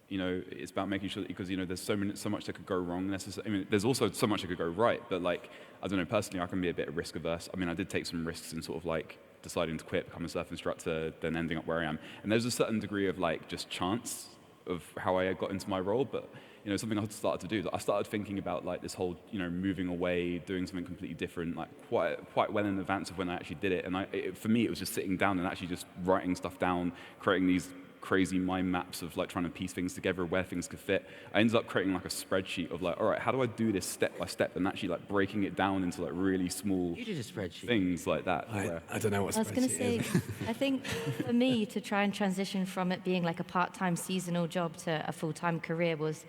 You know, it's about making sure that, because, you know, there's so much that could go wrong. I mean, there's also so much that could go right, but like, I don't know, personally, I can be a bit risk averse. I mean, I did take some risks in sort of like deciding to quit, become a surf instructor, then ending up where I am. And there's a certain degree of like just chance of how I got into my role, but, you know, something I started to do. I started thinking about like this whole, you know, moving away, doing something completely different, like quite well in advance of when I actually did it. For me, it was just sitting down and actually just writing stuff down, creating these crazy mind maps of like trying to piece things together where things could fit. I ended up creating like a spreadsheet of like, all right, how do I do this step by step, and actually like breaking it down into like really small You did a spreadsheet. things like that. I don't know what I was going to spreadsheet say, is. I think for me to try and transition from it being like a part-time seasonal job to a full-time career was,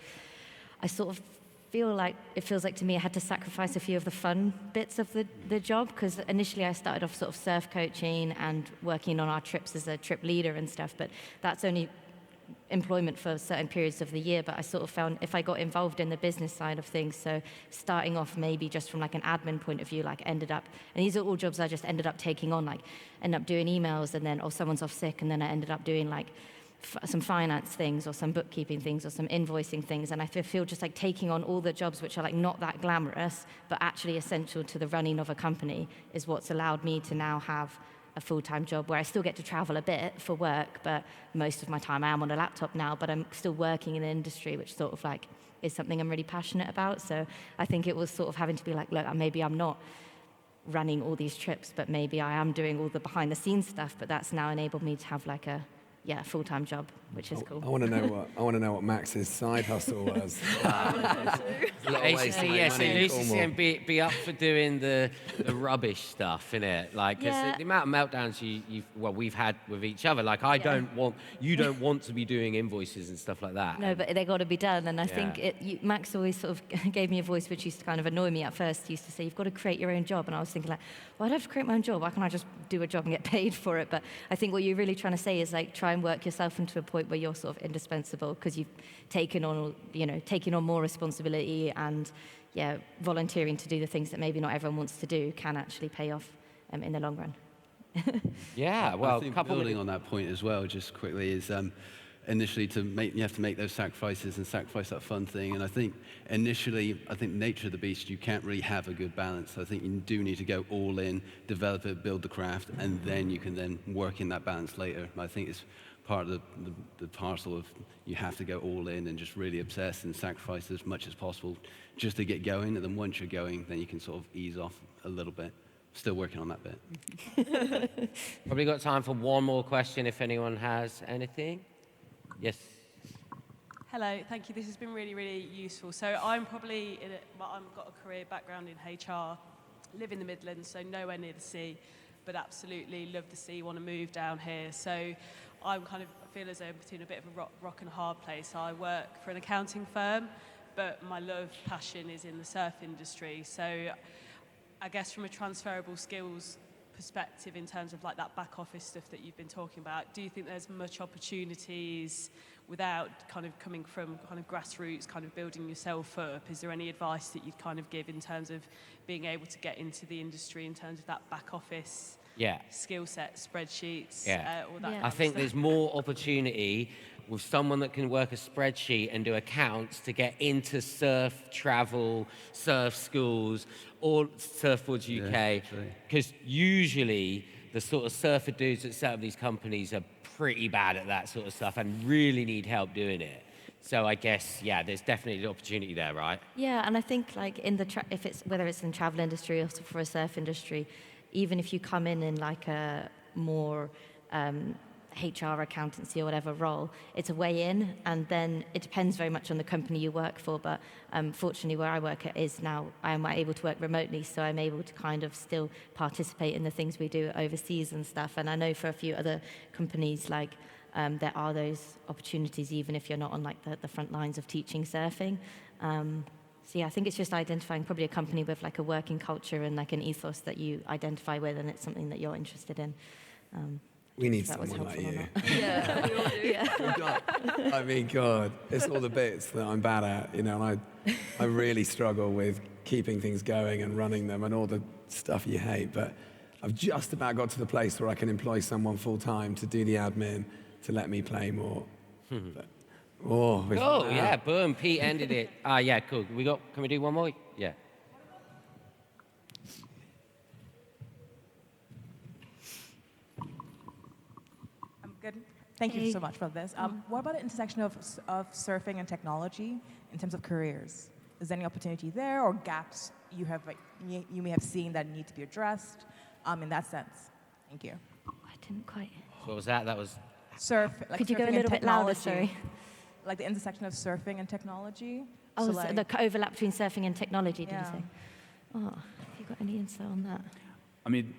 I sort of it feels like to me I had to sacrifice a few of the fun bits of the job, because initially I started off sort of surf coaching and working on our trips as a trip leader and stuff, but that's only employment for certain periods of the year. But I sort of found if I got involved in the business side of things, so starting off maybe just from like an admin point of view, like ended up, and these are all jobs I just ended up taking on, like end up doing emails, and then someone's off sick, and then I ended up doing like some finance things or some bookkeeping things or some invoicing things. And I feel just like taking on all the jobs which are like not that glamorous but actually essential to the running of a company is what's allowed me to now have a full-time job where I still get to travel a bit for work, but most of my time I am on a laptop now, but I'm still working in an industry which sort of like is something I'm really passionate about. So I think it was sort of having to be like, look, maybe I'm not running all these trips, but maybe I am doing all the behind-the-scenes stuff, but that's now enabled me to have like a full-time job, which is cool. I want to know what Max's side hustle was. Basically, yeah, so Lucy's going to be up for doing the rubbish stuff, innit? Like, 'cause the amount of meltdowns we've had with each other, like, you don't want to be doing invoices and stuff like that. No, but they got to be done, and I think Max always sort of gave me a voice which used to kind of annoy me at first. He used to say, you've got to create your own job, and I was thinking like, well, I'd have to create my own job. Why can't I just do a job and get paid for it? But I think what you're really trying to say is like, try and work yourself into a point where you're sort of indispensable because you've taken on more responsibility, and volunteering to do the things that maybe not everyone wants to do can actually pay off in the long run. I think building on that point as well, just quickly, is initially you have to make those sacrifices and sacrifice that fun thing. And I think initially, nature of the beast, you can't really have a good balance. I think you do need to go all in, develop it, build the craft, and then you can then work in that balance later. I think it's part of the parcel of you have to go all in and just really obsess and sacrifice as much as possible just to get going. And then once you're going, then you can sort of ease off a little bit. Still working on that bit. Probably got time for one more question if anyone has anything. Yes. Hello, thank you. This has been really, really useful. So I'm probably I've got a career background in HR, live in the Midlands, so nowhere near the sea, but absolutely love the sea, want to move down here. So I feel as though I'm between a bit of a rock and a hard place. I work for an accounting firm, but my passion is in the surf industry. So I guess from a transferable skills perspective in terms of like that back office stuff that you've been talking about, do you think there's much opportunities without kind of coming from kind of grassroots, kind of building yourself up? Is there any advice that you'd kind of give in terms of being able to get into the industry in terms of that back office skill set, spreadsheets, all that kind I of think stuff? there's more opportunity with someone that can work a spreadsheet and do accounts to get into surf travel, surf schools, or Surfboards UK. Because usually the sort of surfer dudes that set up these companies are pretty bad at that sort of stuff and really need help doing it. So I guess, there's definitely an opportunity there, right? Yeah, and I think like in the if it's whether it's in the travel industry or for a surf industry, even if you come in like a more HR accountancy or whatever role, it's a way in, and then it depends very much on the company you work for. But fortunately, where I work at is now I am able to work remotely, so I'm able to kind of still participate in the things we do overseas and stuff. And I know for a few other companies, like there are those opportunities, even if you're not on like the front lines of teaching surfing. So yeah, I think it's just identifying probably a company with like a working culture and like an ethos that you identify with, and it's something that you're interested in. We need someone like you. Yeah, we all do. Yeah. I mean, God, it's all the bits that I'm bad at, you know, and I really struggle with keeping things going and running them and all the stuff you hate. But I've just about got to the place where I can employ someone full time to do the admin, to let me play more. But, Boom, Pete ended it. Cool. Can we do one more? Yeah. Good. Thank you so much for this. What about the intersection of surfing and technology in terms of careers? Is there any opportunity there or gaps you have you may have seen that need to be addressed in that sense? Thank you. I didn't quite. What was that? That was surf. Like Could you go a little bit louder? Sorry. Like the intersection of surfing and technology. Oh, so so the overlap between surfing and technology. Did you Yeah. say? Oh, have you got any insight on that? I mean,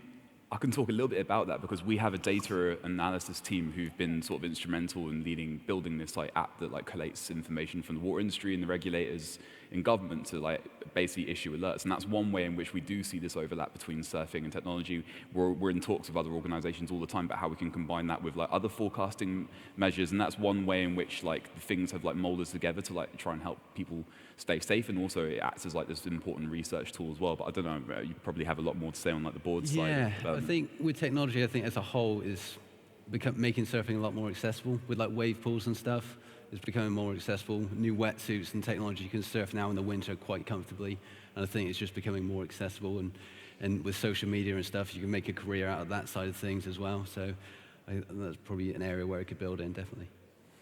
I can talk a little bit about that because we have a data analysis team who've been sort of instrumental in building this like app that like collates information from the water industry and the regulators in government to like basically issue alerts. And that's one way in which we do see this overlap between surfing and technology. We're in talks with other organizations all the time about how we can combine that with like other forecasting measures. And that's one way in which like things have like molded together to like try and help people stay safe. And also it acts as like this important research tool as well. But I don't know, you probably have a lot more to say on like the board side. Yeah, I think with technology, I think as a whole is making surfing a lot more accessible with like wave pools and stuff. It's becoming more accessible. New wetsuits and technology, you can surf now in the winter quite comfortably. And I think it's just becoming more accessible. And with social media and stuff, you can make a career out of that side of things as well. So that's probably an area where it could build in, definitely.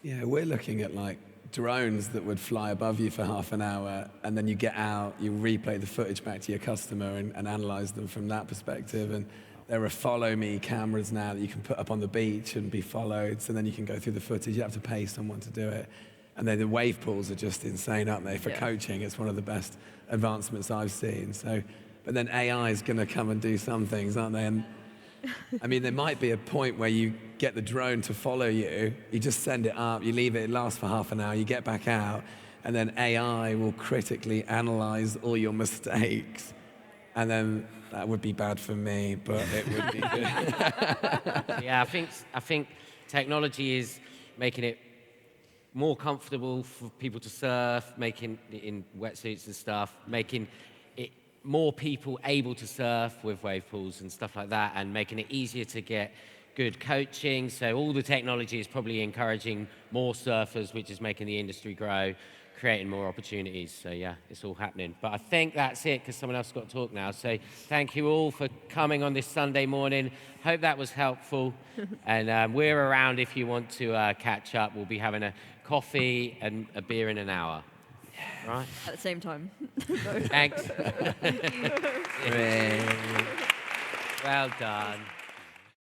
Yeah, we're looking at like drones that would fly above you for half an hour, and then you get out, you replay the footage back to your customer and analyze them from that perspective. And there are follow me cameras now that you can put up on the beach and be followed, so then you can go through the footage. You have to pay someone to do it. And then the wave pools are just insane, aren't they? For coaching, it's one of the best advancements I've seen. So, but then AI is going to come and do some things, aren't they? And I mean, there might be a point where you get the drone to follow you, you just send it up, you leave it lasts for half an hour, you get back out, and then AI will critically analyze all your mistakes. And then that would be bad for me, but it would be good. Yeah, I think technology is making it more comfortable for people to surf, making it in wetsuits and stuff, making it more people able to surf with wave pools and stuff like that, and making it easier to get good coaching. So all the technology is probably encouraging more surfers, which is making the industry grow, creating more opportunities. So yeah, it's all happening. But I think that's it, because someone else has got to talk now. So thank you all for coming on this Sunday morning. Hope that was helpful. And we're around if you want to catch up. We'll be having a coffee and a beer in an hour. Right? At the same time. Thanks. Well done.